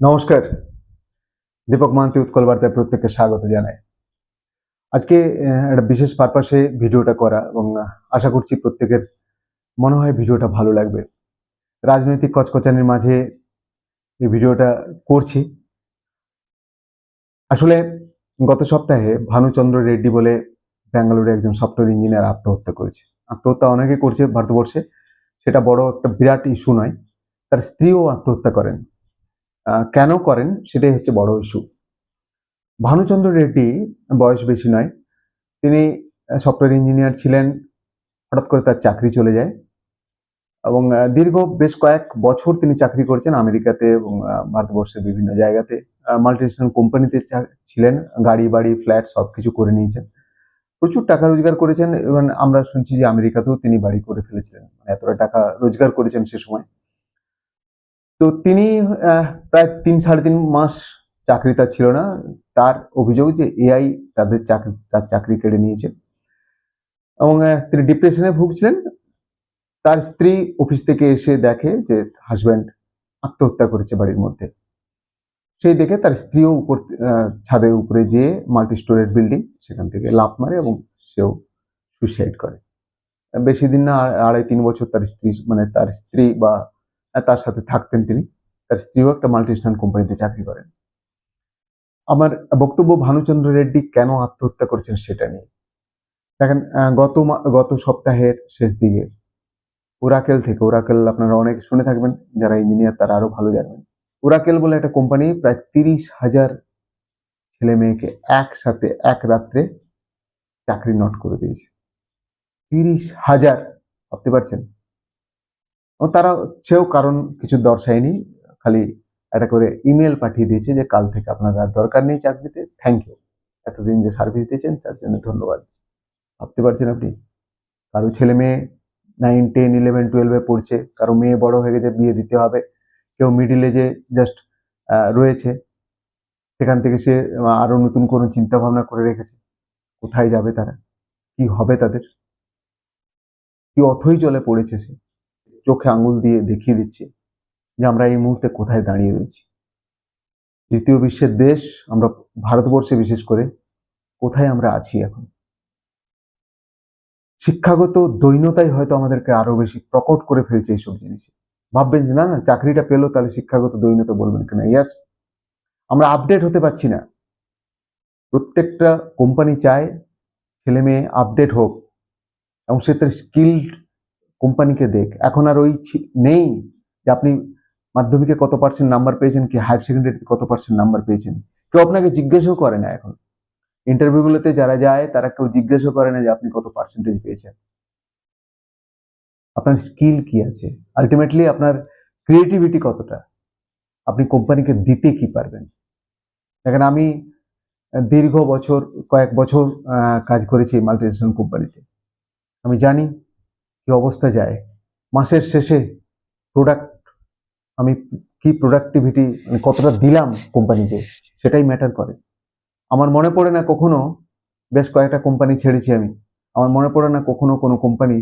নমস্কার। দীপক মান্তি উৎকল বার্তায় প্রত্যেককে স্বাগত জানাই। আজকে একটা বিশেষ পারপাসে ভিডিওটা করা এবং আশা করছি প্রত্যেকের মনে হয় ভিডিওটা ভালো লাগবে। রাজনৈতিক কচকচানির মাঝে এই ভিডিওটা করছি। আসলে গত সপ্তাহে ভানুচন্দ্র রেড্ডি বলে ব্যাঙ্গালোরে একজন সফটওয়্যার ইঞ্জিনিয়ার আত্মহত্যা করেছে। আত্মহত্যা অনেকে করছে ভারতবর্ষে, সেটা বড় একটা বিরাট ইস্যু নয়। তার স্ত্রীও আত্মহত্যা করেন। কেন করেন সেটাই হচ্ছে বড় ইস্যু। ভানুচন্দ্র রেড্ডি বয়স বেশি নয়, তিনি সফটওয়্যার ইঞ্জিনিয়ার ছিলেন। হঠাৎ করে তার চাকরি চলে যায় এবং দীর্ঘ বেশ কয়েক বছর তিনি চাকরি করেছেন আমেরিকাতে এবং ভারতবর্ষের বিভিন্ন জায়গাতে। মাল্টিন্যাশনাল কোম্পানিতে ছিলেন, গাড়ি বাড়ি ফ্ল্যাট সবকিছু করে নিয়েছেন, প্রচুর টাকা রোজগার করেছেন এবং আমরা শুনছি যে আমেরিকাতেও তিনি বাড়ি করে ফেলেছিলেন, এতটা টাকা রোজগার করেছেন সে সময়। তো তিনি প্রায় 3-3.5 মাস চাকরি তার ছিল না। তার অভিযোগ যে এআই তার চাকরি কেড়ে নিয়েছে এবং তিনি ডিপ্রেশনে ভুগছিলেন। তার স্ত্রী অফিস থেকে এসে দেখে যে হাজব্যান্ড আত্মহত্যা করেছে বাড়ির মধ্যে। সেই দেখে তার স্ত্রীও ছাদের উপরে যেয়ে মাল্টি স্টোরের বিল্ডিং, সেখান থেকে লাফ মারে এবং সেও সুইসাইড করে। বেশি দিন না, 2.5-3 বছর তার স্ত্রী বা তার সাথে থাকতেন তিনি। তার স্ত্রীও একটা মাল্টিন্যাশনাল কোম্পানিতে চাকরি করেন। আমার বক্তব্য ভানুচন্দ্র রেড্ডি কেন আত্মহত্যা করেছেন সেটা নিয়ে। দেখেন, গত সপ্তাহের শেষ দিকে ওরাকেল আপনারা অনেক শুনে থাকবেন, যারা ইঞ্জিনিয়ার তারা আরো ভালো জানবেন। ওরাকেল বলে একটা কোম্পানি প্রায় 30,000 ছেলে মেয়েকে একসাথে এক রাত্রে চাকরি নট করে দিয়েছে। 30,000, ভাবতে পারছেন? তারা সেও কারণ কিছু দর্শায়নি, খালি একটা করে ইমেল পাঠিয়ে দিয়েছে যে কাল থেকে আপনারা দরকার নেই চাকরিতে, থ্যাংক ইউ, এতদিন যে সার্ভিস দিয়েছেন তার জন্য ধন্যবাদ। ভাবতে পারছেন আপনি? কারো ছেলে মেয়ে 9, 10, 11, 12 পড়ছে, কারো মেয়ে বড় হয়ে গেছে, বিয়ে দিতে হবে, কেউ মিডিল এজে জাস্ট রয়েছে, সেখান থেকে সে আরো নতুন কোনো চিন্তা ভাবনা করে রেখেছে কোথায় যাবে তারা, কি হবে তাদের, কি অথই চলে পড়েছে। সে চোখে আঙুল দিয়ে দেখিয়ে দিচ্ছে যে আমরা এই মুহূর্তে কোথায় দাঁড়িয়ে রয়েছি। দ্বিতীয় বিশ্বের দেশ আমরা, ভারতবর্ষে বিশেষ করে, কোথায় আমরা আছি এখন। শিক্ষাগত দৈন্যতাই হয়তো আমাদেরকে আরো বেশি প্রকট করে ফেলছে এইসব জিনিসে। ভাববেন যে না না, চাকরিটা পেলো তাহলে শিক্ষাগত দৈন্যতা বলবেন কেন? ইয়াস, আমরা আপডেট হতে পারছি না। প্রত্যেকটা কোম্পানি চায় ছেলে মেয়ে আপডেট হোক এবং সে তার স্কিল্ড কোম্পানিকে দেখ। এখন আর ওই নেই যে আপনি মাধ্যমিকে কত পার্সেন্ট নাম্বার পেয়েছেন, কি হায়ার সেকেন্ডারিতে কত পার্সেন্ট নাম্বার পেয়েছেন, কেউ আপনাকে জিজ্ঞেসও করে না। এখন ইন্টারভিউগুলোতে যারা যায় তারা কেউ জিজ্ঞেসও করে না যে আপনি কত পার্সেন্টেজ পেয়েছেন। আপনার স্কিল কি আছে, আলটিমেটলি আপনার ক্রিয়েটিভিটি কতটা, আপনি কোম্পানিকে দিতে কি পারবেন। দেখেন, আমি দীর্ঘ কয়েক বছর কাজ করেছি মাল্টিন্যাশনাল কোম্পানিতে। আমি জানি কি অবস্থা যায়। মাসের শেষে আমি কি প্রোডাক্টিভিটি কতটা দিলাম কোম্পানিকে, সেটাই ম্যাটার করে। আমার মনে পড়ে না কখনো, বেশ কয়েকটা কোম্পানি ছেড়েছি আমি, আমার মনে পড়ে না কখনো কোনো কোম্পানি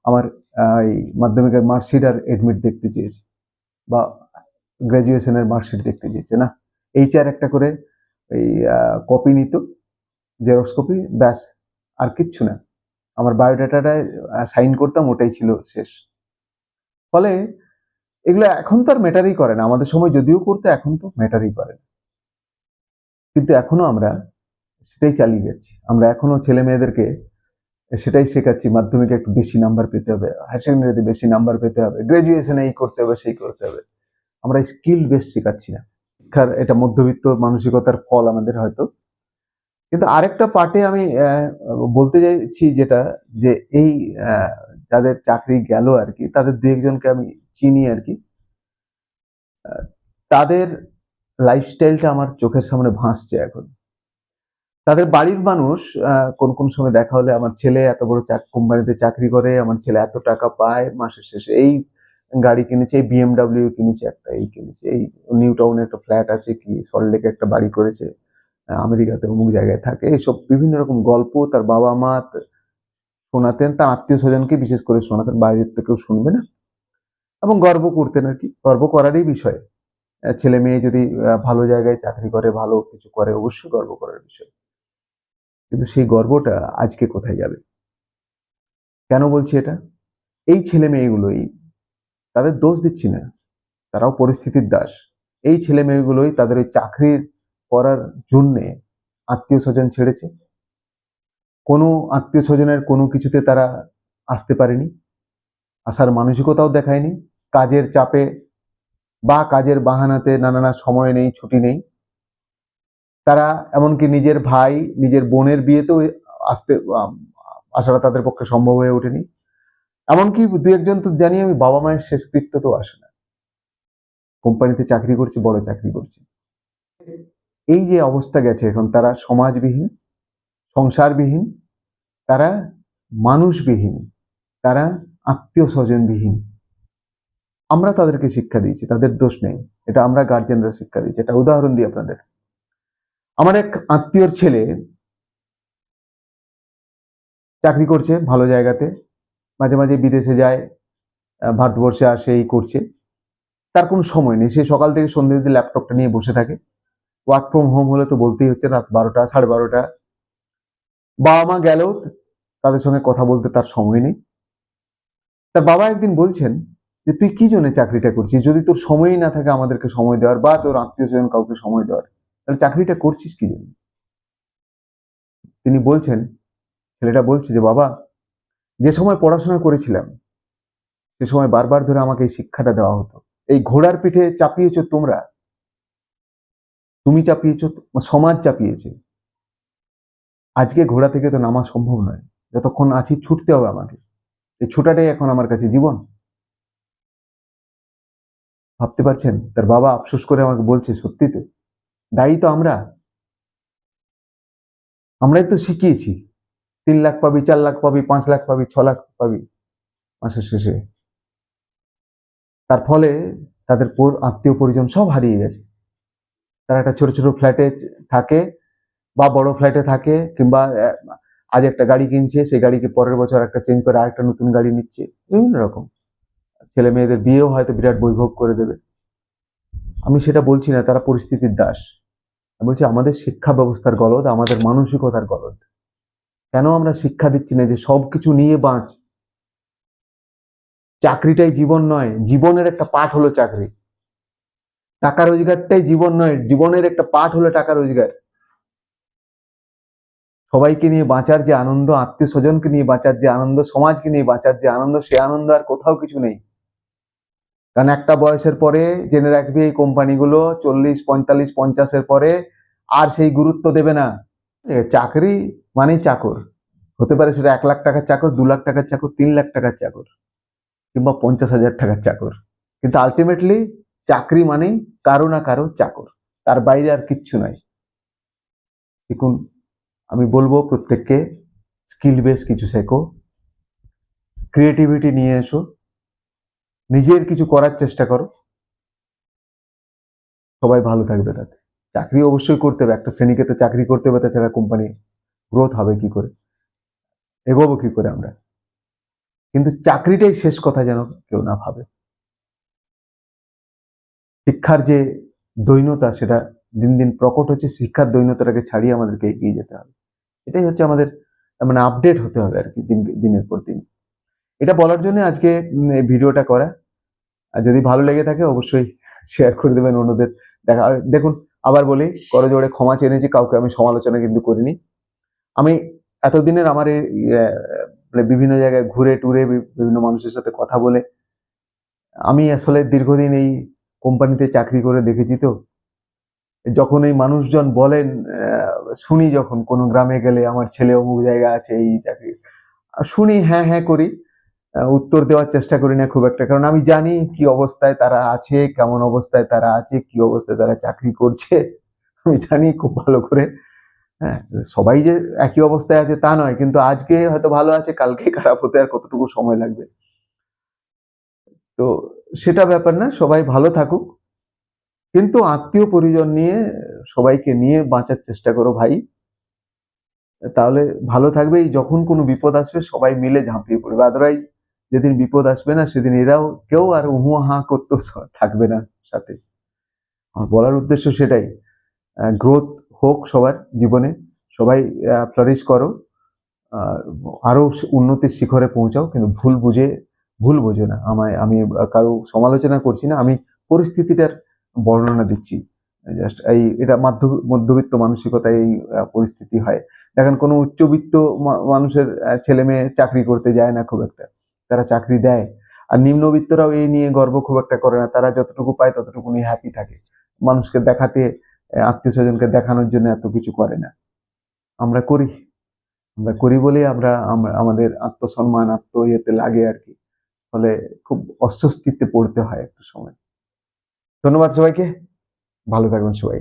আমার এই মাধ্যমিকের মার্কশিট আর এডমিট দেখতে চেয়েছে বা গ্র্যাজুয়েশনের মার্কশিট দেখতে চেয়েছে না। HR একটা করে এই কপি নিত, জেরক্স কপি, ব্যাস, আর কিচ্ছু না। আমার বায়োডাটাটায় সাইন করতাম, ওটাই ছিল শেষ। ফলে এগুলো এখন তো আর ম্যাটারই করে না। আমাদের সময় যদিও করতে, এখন তো ম্যাটারই করে না। কিন্তু এখনো আমরা সেটাই চালিয়ে যাচ্ছি। আমরা এখনো ছেলে মেয়েদেরকে সেটাই শেখাচ্ছি, মাধ্যমিকে একটু বেশি নাম্বার পেতে হবে, হায়ার সেকেন্ডারিতে বেশি নাম্বার পেতে হবে, গ্রাজুয়েশনে এই করতে হবে সেই করতে হবে। আমরা স্কিল বেস শেখাচ্ছি না। শিক্ষার এটা মধ্যবিত্ত মানসিকতার ফল আমাদের হয়তো। কিন্তু আরেকটা পার্টে আমি বলতে চাইছি যেটা, যে এই যাদের চাকরি গেল আর কি, তাদের 2-1জনকে আমি চিনি আর কি, তাদের লাইফস্টাইলটা আমার চোখের সামনে ভাসছে এখন। তাদের বাড়ির মানুষ কোন কোন সময় দেখা হলে, আমার ছেলে এত বড় কোম্পানিতে চাকরি করে, আমার ছেলে এত টাকা পায়, মাসের শেষে এই গাড়ি কিনেছে, এই BMW কিনেছে একটা, এই কিনেছে, এই নিউ টাউনে একটা ফ্ল্যাট আছে, কি সল্টলেকে একটা বাড়ি করেছে, আমেরিকাতে অমুক জায়গায় থাকে, এইসব বিভিন্ন রকম গল্প তার বাবা মা শোনাতেন, তার আত্মীয় স্বজনকে বিশেষ করে শোনাতেন, বাইরের তো কেউ শুনবে না, এবং গর্ব করতেন আর কি, গর্ব করারই বিষয়। ছেলে মেয়ে যদি ভালো জায়গায় চাকরি করে, ভালো কিছু করে, অবশ্যই গর্ব করার বিষয়। কিন্তু সেই গর্বটা আজকে কোথায় যাবে? কেন বলছি এটা? এই ছেলে মেয়েগুলোই, তাদের দোষ দিচ্ছি না, তারাও পরিস্থিতির দাস। এই ছেলে মেয়েগুলোই তাদের ওই চাকরি করার জন্যে আত্মীয় স্বজন ছেড়েছে। কোনো আত্মীয় স্বজনের কোনো কিছুতে তারা আসতে পারেনি, আসার মানসিকতাও দেখায়নি। কাজের চাপে বা কাজের বাহানাতে না সময় নেই, ছুটি নেই। তারা এমনকি নিজের ভাই, নিজের বোনের বিয়েতেও আসতে আসাটা তাদের পক্ষে সম্ভব হয়ে ওঠেনি। এমনকি দু একজন তো জানি আমি বাবা মায়ের শেষকৃত্যতেও আসে না। কোম্পানিতে চাকরি করছে, বড় চাকরি করছে। এই যে অবস্থা গেছে এখন, তারা সমাজবিহীন, সংসারবিহীন, তারা মানুষবিহীন, তারা আত্মীয় স্বজনবিহীন। আমরা তাদেরকে শিক্ষা দিয়েছি, তাদের দোষ নেই, এটা আমরা গার্জেনরা শিক্ষা দিয়েছি। এটা উদাহরণ দিই আপনাদের। আমার এক আত্মীয়র ছেলে চাকরি করছে ভালো জায়গাতে, মাঝে মাঝে বিদেশে যায়, ভারতবর্ষে আসে, এই করছে। তার কোনো সময় নেই, সে সকাল থেকে সন্ধ্যে অবধি ল্যাপটপটা নিয়ে বসে থাকে। ওয়ার্ক ফ্রম হোম হলে তো বলতেই হচ্ছে, রাত 12টা 12:30। বাবা মা গেলেও তাদের সঙ্গে কথা বলতে তার সময় নেই। তার বাবা একদিন বলছেন যে, তুই কি জন্য চাকরিটা করছিস? যদি তোর সময়ই না থাকে আমাদেরকে সময় দেওয়ার বা তোর আত্মীয় স্বজন কাউকে সময় দেওয়ার, তাহলে চাকরিটা করছিস কি জন্য? তিনি বলছেন, ছেলেটা বলছে যে, বাবা, যে সময় পড়াশোনা করেছিলাম সে সময় বারবার ধরে আমাকে এই শিক্ষাটা দেওয়া হতো। এই ঘোড়ার পিঠে চাপিয়েছো তোমরা, তুমি চাপিয়েছো, সমাজ চাপিয়েছে। আজকে ঘোড়া থেকে তো নামা সম্ভব নয়, যতক্ষণ আছি ছুটতে হবে আমাকে। এই ছোটাটাই এখন আমার কাছে জীবন। ভাবতে পারছেন? তার বাবা আফসোস করে আমাকে বলছে, সত্যি তো, দায়ী তো আমরাই তো শিখিয়েছি 3 লাখ পাবি, 4 লাখ পাবি, 5 লাখ পাবি, 6 লাখ পাবি মাসের শেষে। তার ফলে তাদের আত্মীয় পরিজন সব হারিয়ে গেছে। তারা একটা ছোট ছোট ফ্ল্যাটে থাকে বা বড় ফ্ল্যাটে থাকে, কিংবা আজ একটা গাড়ি কিনছে, সেই গাড়িকে পরের বছর একটা চেঞ্জ করে আরেকটা নতুন গাড়ি নিচ্ছে, বিভিন্ন রকম। ছেলে মেয়েদের বিয়েও হয়তো বিরাট বৈভব করে দেবে। আমি সেটা বলছি না, তারা পরিস্থিতির দাস। আমি বলছি আমাদের শিক্ষা ব্যবস্থার গলদ, আমাদের মানসিকতার গলদ। কেন আমরা শিক্ষা দিচ্ছি না যে সবকিছু নিয়ে বাঁচ? চাকরিটাই জীবন নয়, জীবনের একটা পাঠ হলো চাকরি। টাকা রোজগারটাই জীবন নয়, জীবনের একটা পাঠ হলো টাকা রোজগার। সবাইকে নিয়ে বাঁচার যে আনন্দ, আত্মীয় স্বজনকে নিয়ে বাঁচার যে আনন্দ, সমাজকে নিয়ে বাঁচার যে আনন্দ, সে আনন্দ আর কোথাও কিছু নেই। কারণ একটা বয়সের পরে জেনে রাখবি, এই কোম্পানিগুলো 40, 45, 50-এর পরে আর সেই গুরুত্ব দেবে না। চাকরি মানেই চাকর হতে পারে, সেটা 1 লাখ টাকার চাকর, 2 লাখ টাকার চাকর, 3 লাখ টাকার চাকর, কিংবা 50,000 টাকার চাকর। কিন্তু আলটিমেটলি চাকরি মানেই কারো না কারো চাকর, তার বাইরে আর কিচ্ছু নয়। দেখুন, আমি বলবো প্রত্যেককে, স্কিল বেস কিছু শেখো, ক্রিয়েটিভিটি নিয়ে এসো, নিজের কিছু করার চেষ্টা করো, সবাই ভালো থাকবে তাতে। চাকরি অবশ্যই করতে হবে, একটা শ্রেণীকে তো চাকরি করতে হবে, তাছাড়া কোম্পানি গ্রোথ হবে কি করে, এগোবো কি করে আমরা? কিন্তু চাকরিটাই শেষ কথা যেন কেউ না ভাবে। শিক্ষার যে দৈন্যতা, সেটা দিন দিন প্রকট হচ্ছে। শিক্ষার দৈন্যতাটাকে ছাড়িয়ে আমাদেরকে এগিয়ে যেতে হবে। এটাই হচ্ছে আমাদের, মানে আপডেট হতে হবে আর কি, দিনের পর দিন। এটা বলার জন্য আজকে এই ভিডিওটা করা। আর যদি ভালো লেগে থাকে অবশ্যই শেয়ার করে দেবেন অন্যদের দেখা। দেখুন, আবার বলি, করজোড়ে ক্ষমা চেয়েছি, কাউকে আমি সমালোচনা কিন্তু করিনি। আমি এতদিনের আমার এই মানে বিভিন্ন জায়গায় ঘুরে টুরে বিভিন্ন মানুষের সাথে কথা বলে, আমি আসলে দীর্ঘদিন এই কোম্পানিতে চাকরি করে দেখেছি। তো যখন এই মানুষজন বলেন, শুনি যখন কোনো গ্রামে গেলে আমার ছেলে অমুক জায়গা আছে, এই চাকরি শুনি, হ্যাঁ হ্যাঁ করি, উত্তর দেওয়ার চেষ্টা করি না খুব একটা, কারণ আমি জানি কি অবস্থায় তারা আছে, কেমন অবস্থায় তারা আছে, কি অবস্থায় তারা চাকরি করছে, আমি জানি খুব ভালো করে। হ্যাঁ, সবাই যে একই অবস্থায় আছে তা নয়, কিন্তু আজকে হয়তো ভালো আছে, কালকে খারাপ হতে আর কতটুকু সময় লাগবে। তো সেটা ব্যাপার না, সবাই ভালো থাকুক, কিন্তু আত্মীয় পরিজন নিয়ে, সবাইকে নিয়ে বাঁচার চেষ্টা করো ভাই, তাহলে ভালো থাকবে। যখন কোনো বিপদ আসবে সবাই মিলে ঝাঁপিয়ে পড়বে। আদারওয়াইজ যেদিন বিপদ আসবে না, সেদিন এরাও কেউ আর উহু হা করতে থাকবে না সাথে। আমার বলার উদ্দেশ্য সেটাই, গ্রোথ হোক সবার জীবনে, সবাই ফ্লারিশ করো, আরো উন্নতির শিখরে পৌঁছাও, কিন্তু ভুল বোঝো না। আমি কারো সমালোচনা করছি না, আমি পরিস্থিতিটার বর্ণনা দিচ্ছি। জাস্ট এটা মধ্যবিত্ত মানসিকতায় এই পরিস্থিতি হয়। দেখেন কোনো উচ্চবিত্ত মানুষের ছেলে মেয়ে চাকরি করতে যায় না খুব একটা, তারা চাকরি দেয়। আর নিম্নবিত্তরাও এই নিয়ে গর্ব খুব একটা করে না, তারা যতটুকু পায় ততটুকু নিয়ে হ্যাপি থাকে। মানুষকে দেখাতে, আত্মীয় স্বজনকে দেখানোর জন্য এত কিছু করে না। আমরা করি, বলেই আমরা আমাদের আত্মসম্মান ইয়েতে লাগে আর কি। ফলে খুব অস্বস্তিতে পড়তে হয় একটা সময়। ধন্যবাদ সবাইকে, ভালো থাকবেন সবাই।